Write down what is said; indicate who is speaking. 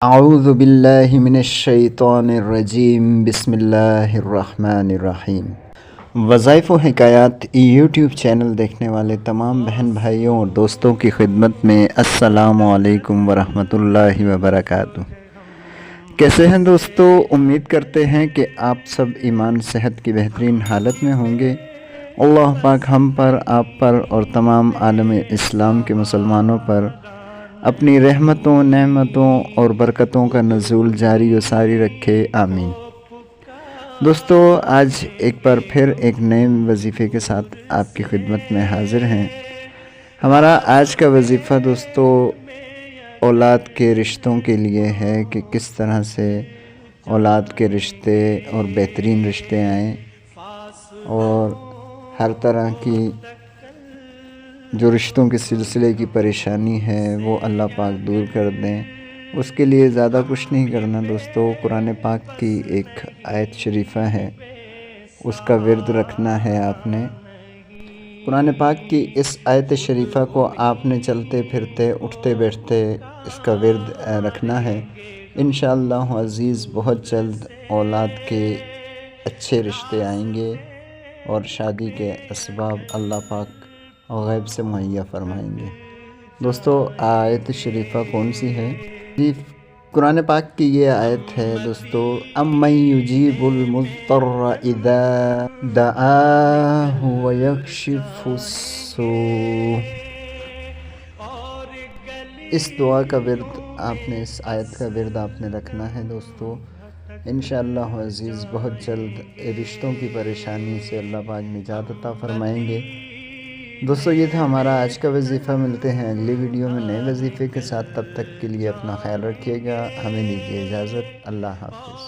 Speaker 1: اعوذ باللہ من الشیطان الرجیم بسم اللہ الرحمن الرحیم۔ وظائف و حکایات یوٹیوب چینل دیکھنے والے تمام بہن بھائیوں اور دوستوں کی خدمت میں السلام علیکم ورحمۃ اللہ وبرکاتہ۔ کیسے ہیں دوستو؟ امید کرتے ہیں کہ آپ سب ایمان صحت کی بہترین حالت میں ہوں گے۔ اللہ پاک ہم پر، آپ پر اور تمام عالم اسلام کے مسلمانوں پر اپنی رحمتوں، نعمتوں اور برکتوں کا نزول جاری و ساری رکھے، آمین۔ دوستو، آج ایک بار پھر ایک نئے وظیفے کے ساتھ آپ کی خدمت میں حاضر ہیں۔ ہمارا آج کا وظیفہ دوستو اولاد کے رشتوں کے لیے ہے کہ کس طرح سے اولاد کے رشتے اور بہترین رشتے آئیں اور ہر طرح کی جو رشتوں کے سلسلے کی پریشانی ہے وہ اللہ پاک دور کر دیں۔ اس کے لیے زیادہ کچھ نہیں کرنا دوستو، قرآن پاک کی ایک آیت شریفہ ہے، اس کا ورد رکھنا ہے آپ نے۔ قرآن پاک کی اس آیت شریفہ کو آپ نے چلتے پھرتے، اٹھتے بیٹھتے اس کا ورد رکھنا ہے۔ انشاءاللہ عزیز بہت جلد اولاد کے اچھے رشتے آئیں گے اور شادی کے اسباب اللہ پاک غیب سے مہیا فرمائیں گے۔ دوستو، آیت شریفہ کون سی ہے؟ قرآن پاک کی یہ آیت ہے دوستو، اَمَّن يُجِيبُ الْمُضْطَرَّ إِذَا دَعَاهُ وَيَكْشِفُ السُّوءَ۔ اس دعا کا ورد آپ نے، اس آیت کا ورد آپ نے رکھنا ہے دوستو۔ انشاءاللہ عزیز بہت جلد رشتوں کی پریشانی سے اللہ پاک نجات عطا فرمائیں گے۔ دوستو، یہ تھا ہمارا آج کا وظیفہ۔ ملتے ہیں اگلی ویڈیو میں نئے وظیفے کے ساتھ، تب تک کے لیے اپنا خیال رکھیے گا۔ ہمیں دیجیے اجازت، اللہ حافظ۔